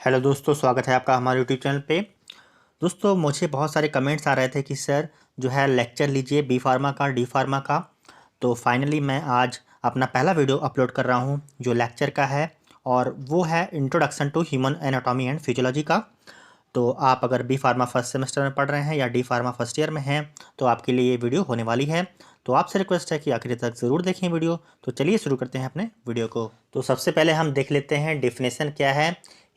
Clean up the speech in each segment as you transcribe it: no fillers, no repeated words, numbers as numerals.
Hello दोस्तों, स्वागत है आपका हमारे यूट्यूब चैनल पे। दोस्तों, मुझे बहुत सारे कमेंट्स आ रहे थे कि सर जो है लेक्चर लीजिए बी फार्मा का, डी फार्मा का। तो फाइनली मैं आज अपना पहला वीडियो अपलोड कर रहा हूँ जो लेक्चर का है, और वो है introduction to human anatomy and physiology का। तो आप अगर बी फार्मा फर्स्ट सेमेस्टर में पढ़ रहे हैं या डी फार्मा फर्स्ट ईयर में हैं तो आपके लिए ये वीडियो होने वाली है। तो आपसे रिक्वेस्ट है कि आखिर तक ज़रूर देखें वीडियो। तो चलिए शुरू करते हैं अपने वीडियो को। तो सबसे पहले हम देख लेते हैं डेफिनेशन क्या है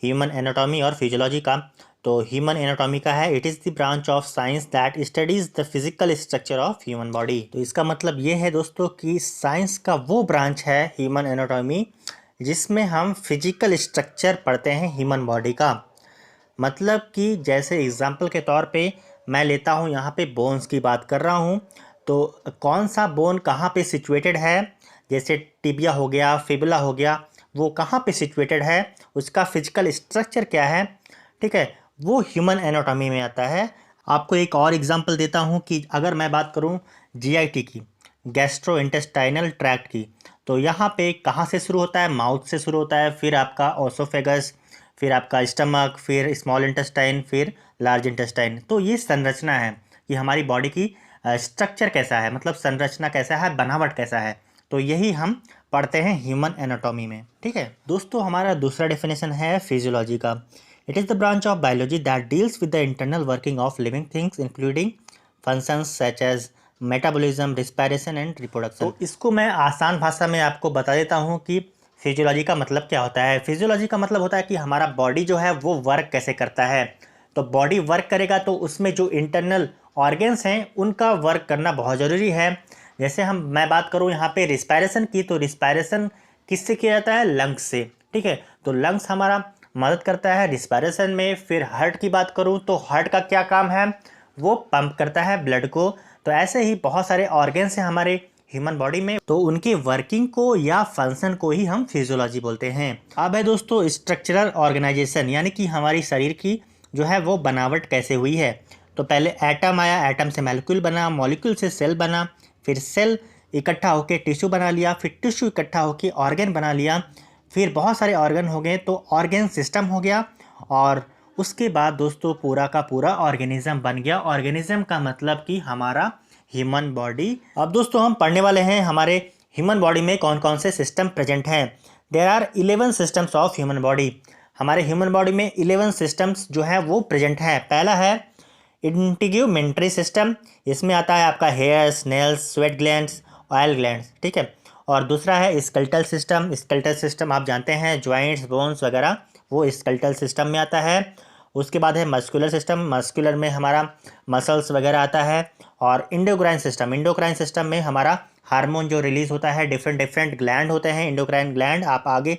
ह्यूमन एनाटॉमी और फिजियोलॉजी का। तो ह्यूमन एनाटॉमी का है, it is the branch of science that studies the physical structure of human body. तो इसका मतलब ये है दोस्तों कि साइंस का वो ब्रांच है ह्यूमन एनाटॉमी जिसमें हम फिजिकल स्ट्रक्चर पढ़ते हैं ह्यूमन बॉडी का। मतलब कि जैसे एग्जाम्पल के तौर पे मैं लेता हूँ, यहाँ पे बोन्स की बात कर रहा हूँ। तो कौन सा बोन कहाँ पे सिचुएटेड है, जैसे टिबिया हो गया, फिबुला हो गया, वो कहाँ पे सिचुएटेड है, उसका फिजिकल स्ट्रक्चर क्या है, ठीक है, वो ह्यूमन एनाटॉमी में आता है। आपको एक और एग्जांपल देता हूँ कि अगर मैं बात करूँ जीआईटी की, गैस्ट्रो इंटेस्टाइनल ट्रैक्ट की, तो यहाँ पे कहाँ से शुरू होता है, माउथ से शुरू होता है, फिर आपका ओसोफेगस, फिर आपका स्टमक, फिर स्मॉल इंटेस्टाइन, फिर लार्ज इंटेस्टाइन। तो ये संरचना है कि हमारी बॉडी की स्ट्रक्चर कैसा है, मतलब संरचना कैसा है, बनावट कैसा है। तो यही हम पढ़ते हैं ह्यूमन एनाटॉमी में, ठीक है। दोस्तों, हमारा दूसरा डेफिनेशन है फिजियोलॉजी का। It is the branch of biology that deals with the internal working of living things including functions such as metabolism, respiration and reproduction. तो इसको मैं आसान भाषा में आपको बता देता हूँ कि फिजियोलॉजी का मतलब क्या होता है। फिजियोलॉजी का मतलब होता है कि हमारा बॉडी जो है वो वर्क कैसे करता है। तो बॉडी वर्क करेगा तो उसमें जो इंटरनल ऑर्गन्स हैं उनका वर्क करना बहुत ज़रूरी है। जैसे मैं बात करूँ यहाँ पे रिस्पायरेशन की, तो रिस्पायरेशन किससे किया जाता है, लंग्स से, ठीक है। तो लंग्स हमारा मदद करता है रिस्पायरेशन में। फिर हार्ट की बात करूँ तो हार्ट का क्या काम है, वो पंप करता है ब्लड को। तो ऐसे ही बहुत सारे ऑर्गन्स हैं हमारे ह्यूमन बॉडी में, तो उनकी वर्किंग को या फंक्शन को ही हम फिजियोलॉजी बोलते हैं। अब है दोस्तों स्ट्रक्चरल ऑर्गेनाइजेशन, यानी कि हमारी शरीर की जो है वो बनावट कैसे हुई है। तो पहले एटम आया, एटम से मॉलिक्यूल बना, मॉलिक्यूल से सेल बना, फिर सेल इकट्ठा होकर टिश्यू बना लिया, फिर टिश्यू इकट्ठा होकर ऑर्गन बना लिया, फिर बहुत सारे ऑर्गन हो गए तो ऑर्गन सिस्टम हो गया, और उसके बाद दोस्तों पूरा का पूरा ऑर्गेनिज्म बन गया। ऑर्गेनिज्म का मतलब कि हमारा ह्यूमन बॉडी। अब दोस्तों हम पढ़ने वाले हैं हमारे ह्यूमन बॉडी में कौन कौन से सिस्टम प्रेजेंट हैं। There are 11 systems of human body. हमारे ह्यूमन बॉडी में 11 सिस्टम्स जो है वो प्रेजेंट है। पहला है इंटीग्यूमेंट्री सिस्टम, इसमें आता है आपका hairs, nails, sweat glands, oil glands, ठीक है। और दूसरा है स्केलेटल सिस्टम। स्केलेटल सिस्टम आप जानते हैं, जॉइंट्स, बोन्स वगैरह, वो स्केलेटल सिस्टम में आता है। उसके बाद है मस्कुलर सिस्टम, मस्कुलर में हमारा मसल्स वगैरह आता है। और इंडोक्राइन सिस्टम, इंडोक्राइन सिस्टम में हमारा हार्मोन जो रिलीज होता है, डिफरेंट डिफरेंट ग्लैंड होते हैं इंडोक्राइन ग्लैंड, आप आगे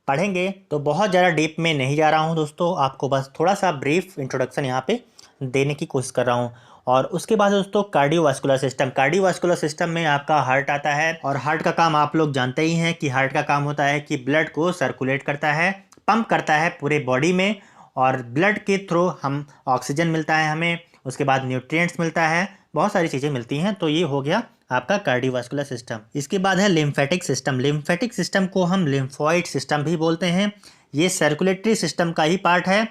पढ़ेंगे। तो बहुत ज़्यादा डीप में नहीं जा रहा हूँ दोस्तों, आपको बस थोड़ा सा ब्रीफ इंट्रोडक्शन यहाँ पे देने की कोशिश कर रहा हूँ। और उसके बाद दोस्तों कार्डियोवास्कुलर सिस्टम। कार्डियोवास्कुलर सिस्टम में आपका हार्ट आता है, और हार्ट का काम आप लोग जानते ही हैं कि हार्ट का काम होता है कि ब्लड को सर्कुलेट करता है, पंप करता है पूरे बॉडी में, और ब्लड के थ्रू हम ऑक्सीजन मिलता है हमें, उसके बाद न्यूट्रिएंट्स मिलता है, बहुत सारी चीज़ें मिलती हैं। तो ये हो गया आपका कार्डियोवास्कुलर सिस्टम। इसके बाद है लिम्फेटिक सिस्टम। लिम्फेटिक सिस्टम को हम लिम्फोइड सिस्टम भी बोलते हैं। ये सर्कुलेटरी सिस्टम का ही पार्ट है,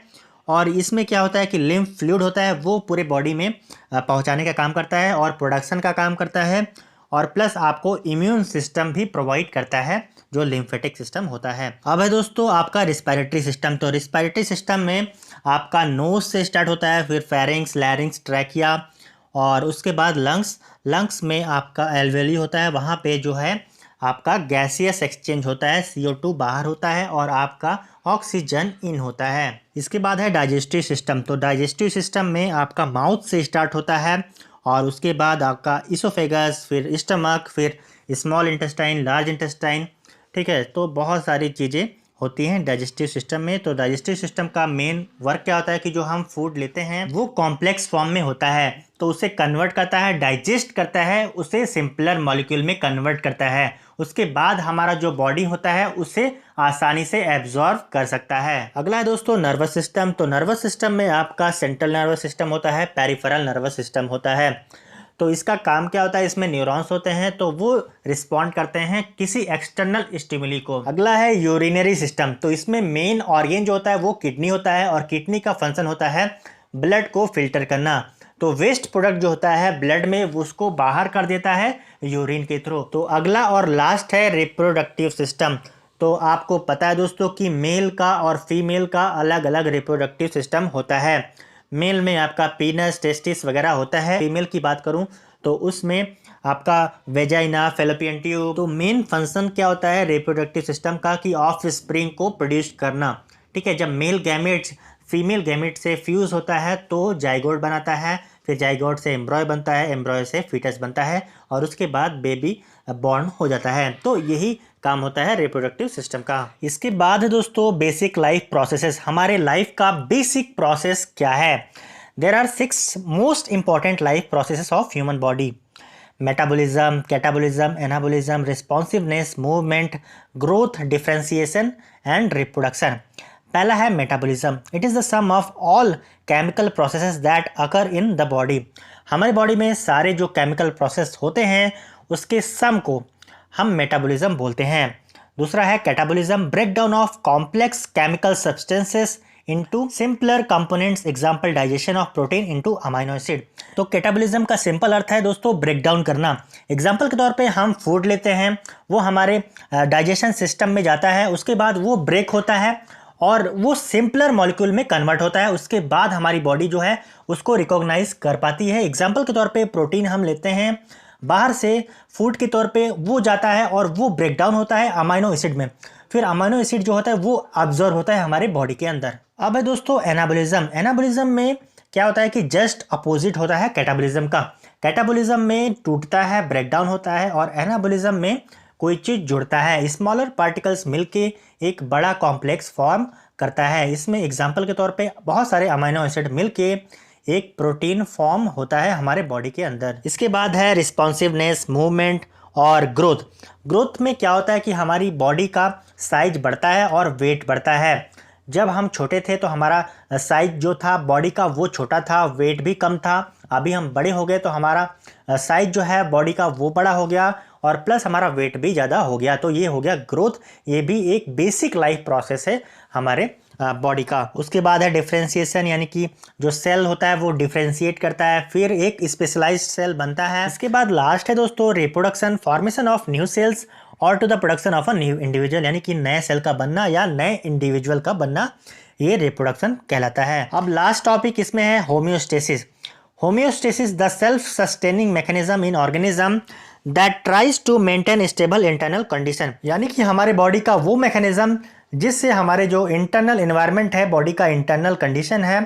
और इसमें क्या होता है कि लिम्फ फ्लूइड होता है, वो पूरे बॉडी में पहुंचाने का काम करता है और प्रोडक्शन का काम करता है, और प्लस आपको इम्यून सिस्टम भी प्रोवाइड करता है जो लिम्फेटिक सिस्टम होता है। अब है दोस्तों आपका रिस्पायरेटरी सिस्टम। तो रिस्पायरेटरी सिस्टम में आपका नोज से स्टार्ट होता है, फिर फेरिंग्स, लैरिंग्स, ट्रैकिया, और उसके बाद लंग्स। लंग्स में आपका एल्वेली होता है, वहाँ पे जो है आपका गैसियस एक्सचेंज होता है, CO2 बाहर होता है और आपका ऑक्सीजन इन होता है। इसके बाद है डाइजेस्टिव सिस्टम। तो डाइजेस्टिव सिस्टम में आपका माउथ से स्टार्ट होता है, और उसके बाद आपका इसोफेगस, फिर स्टमक, फिर स्मॉल इंटेस्टाइन, लार्ज इंटेस्टाइन, ठीक है। तो बहुत सारी चीज़ें होती हैं डाइजेस्टिव सिस्टम में। तो डाइजेस्टिव सिस्टम का मेन वर्क क्या होता है कि जो हम फूड लेते हैं वो कॉम्प्लेक्स फॉर्म में होता है, तो उसे कन्वर्ट करता है, डाइजेस्ट करता है, उसे सिंपलर मॉलिक्यूल में कन्वर्ट करता है। उसके बाद हमारा जो बॉडी होता है उसे आसानी से एब्जॉर्ब कर सकता है। अगला है दोस्तों नर्वस सिस्टम। तो नर्वस सिस्टम में आपका सेंट्रल नर्वस सिस्टम होता है, पेरिफेरल नर्वस सिस्टम होता है। तो इसका काम क्या होता है, इसमें न्यूरॉन्स होते हैं तो वो रिस्पॉन्ड करते हैं किसी एक्सटर्नल स्टिमुली को। अगला है यूरिनरी सिस्टम। तो इसमें मेन ऑर्गन जो होता है वो किडनी होता है और किडनी का फंक्शन होता है ब्लड को फिल्टर करना। तो वेस्ट प्रोडक्ट जो होता है ब्लड में उसको बाहर कर देता है यूरिन के थ्रू। तो अगला और लास्ट है रिप्रोडक्टिव सिस्टम। तो आपको पता है दोस्तों कि मेल का और फीमेल का अलग अलग रिप्रोडक्टिव सिस्टम होता है। मेल में आपका पीनस, टेस्टिस वगैरह होता है। फीमेल की बात करूं तो उसमें आपका वेजाइना, फैलोपियन ट्यूब। तो मेन फंक्शन क्या होता है रिप्रोडक्टिव सिस्टम का कि ऑफ स्प्रिंग को प्रोड्यूस करना। ठीक है, जब मेल गैमेट्स फीमेल गैमेट से फ्यूज़ होता है तो जाइगोट बनाता है, फिर जाइगोट से एम्ब्रॉय बनता है, एम्ब्रॉय से फीटस बनता है और उसके बाद बेबी बॉर्न हो जाता है। तो यही काम होता है रिप्रोडक्टिव सिस्टम का। इसके बाद है दोस्तों बेसिक लाइफ प्रोसेसेस। हमारे लाइफ का बेसिक प्रोसेस क्या है? There are 6 most important life processes of human body: metabolism, catabolism, anabolism, responsiveness, movement, growth, differentiation and reproduction. पहला है metabolism. It is the sum of all chemical processes that occur in the body. हमारे body में सारे जो chemical process होते हैं उसके सम को हम मेटाबॉलिज्म बोलते हैं। दूसरा है catabolism, breakdown of complex chemical substances into simpler components, example digestion of protein into amino acid. तो कैटाबॉलिज्म का सिंपल अर्थ है दोस्तों ब्रेकडाउन करना। एग्जांपल के तौर पे हम फूड लेते हैं, वो हमारे डाइजेशन सिस्टम में जाता है, उसके बाद वो ब्रेक होता है और वो सिंपलर मॉलिक्यूल में कन्वर्ट होता है। उसके बाद हमारी बॉडी जो है उसको रिकॉग्नाइज कर पाती है। एग्जाम्पल के तौर पे प्रोटीन हम लेते हैं बाहर से फूड के तौर पे, वो जाता है और वो ब्रेकडाउन होता है अमीनो एसिड में, फिर अमीनो एसिड जो होता है वो अब्जॉर्ब होता है हमारे बॉडी के अंदर। अब है दोस्तों एनाबॉलिज्म। एनाबॉलिज्म में क्या होता है कि जस्ट अपोजिट होता है कैटाबॉलिज्म का। कैटाबॉलिज्म में टूटता है, ब्रेकडाउन होता है, और एनाबॉलिज्म में कोई चीज़ जुड़ता है, स्मॉलर पार्टिकल्स मिलके एक बड़ा कॉम्प्लेक्स फॉर्म करता है। इसमें एग्जाम्पल के तौर पे बहुत सारे अमीनो एसिड मिलके एक प्रोटीन फॉर्म होता है हमारे बॉडी के अंदर। इसके बाद है रिस्पॉन्सिवनेस, मूवमेंट और ग्रोथ। ग्रोथ में क्या होता है कि हमारी बॉडी का साइज बढ़ता है और वेट बढ़ता है। जब हम छोटे थे तो हमारा साइज जो था बॉडी का वो छोटा था, वेट भी कम था। अभी हम बड़े हो गए तो हमारा साइज जो है बॉडी का वो बड़ा हो गया और प्लस हमारा वेट भी ज़्यादा हो गया। तो ये हो गया ग्रोथ। ये भी एक बेसिक लाइफ प्रोसेस है हमारे बॉडी का। उसके बाद है डिफरेंशिएशन, यानी कि जो सेल होता है वो डिफरेंशिएट करता है, फिर एक स्पेशलाइज्ड सेल बनता है। इसके बाद लास्ट है दोस्तों reproduction, formation of new cells और to the production of a new individual, यानी कि नए सेल का बनना या नए इंडिविजुअल का बनना, ये रिप्रोडक्शन कहलाता है। अब लास्ट टॉपिक इसमें है homeostasis. Homeostasis the self sustaining mechanism in organism that tries to maintain stable internal condition, यानी कि हमारे बॉडी का वो मैकेनिज्म जिससे हमारे जो इंटरनल एनवायरनमेंट है, बॉडी का इंटरनल कंडीशन है,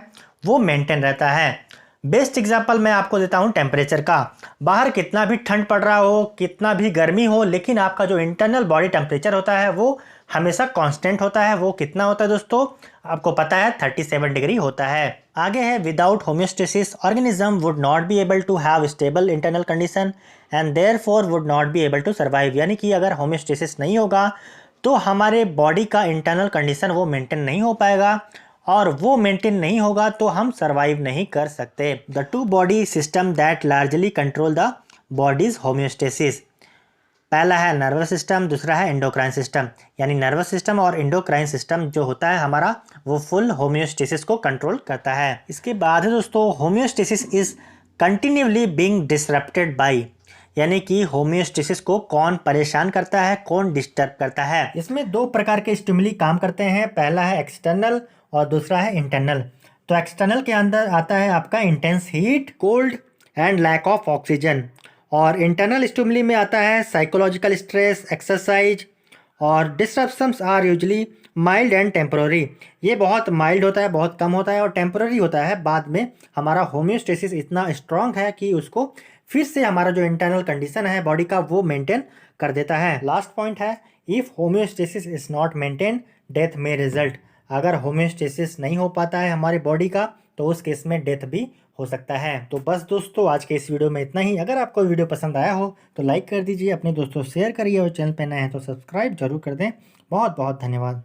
वो मेंटेन रहता है। बेस्ट एग्जांपल मैं आपको देता हूँ टेम्परेचर का। बाहर कितना भी ठंड पड़ रहा हो, कितना भी गर्मी हो, लेकिन आपका जो इंटरनल बॉडी टेम्परेचर होता है वो हमेशा कांस्टेंट होता है। वो कितना होता है दोस्तों? आपको पता है 37 डिग्री होता है। आगे है without homeostasis organism would not be able to have stable internal condition and therefore would not be able to survive, यानी कि अगर होम्योस्टेसिस नहीं होगा तो हमारे बॉडी का इंटरनल कंडीशन वो मेंटेन नहीं हो पाएगा, और वो मेंटेन नहीं होगा तो हम सर्वाइव नहीं कर सकते। The two body system that largely control the bodies homeostasis, पहला है नर्वस सिस्टम, दूसरा है एंडोक्राइन सिस्टम। यानी नर्वस सिस्टम और एंडोक्राइन सिस्टम जो होता है हमारा वो फुल होम्योस्टेसिस को कंट्रोल करता है। इसके बाद है दोस्तों homeostasis is continuously being disrupted by, यानी कि होम्योस्टेसिस को कौन परेशान करता है, कौन डिस्टर्ब करता है। इसमें 2 प्रकार के स्टिमुली काम करते हैं, पहला है एक्सटर्नल और दूसरा है इंटरनल। तो एक्सटर्नल के अंदर आता है आपका intense heat, cold and lack of oxygen, और इंटरनल स्टिमुली में आता है साइकोलॉजिकल स्ट्रेस, एक्सरसाइज, और disruptions are usually mild and temporary. ये बहुत माइल्ड होता है, बहुत कम होता है और टेम्पररी होता है। बाद में हमारा होम्योस्टेसिस इतना स्ट्रांग है कि उसको फिर से हमारा जो इंटरनल कंडीशन है बॉडी का वो मेंटेन कर देता है। लास्ट पॉइंट है if homeostasis is not maintain death में रिजल्ट। अगर होम्योस्टेसिस नहीं हो पाता है हमारी बॉडी का तो उस केस में डेथ भी हो सकता है। तो बस दोस्तों आज के इस वीडियो में इतना ही। अगर आपको वीडियो पसंद आया हो तो लाइक कर दीजिए, अपने दोस्तों शेयर करिए और चैनल पर नए हैं तो सब्सक्राइब जरूर कर दें। बहुत बहुत धन्यवाद।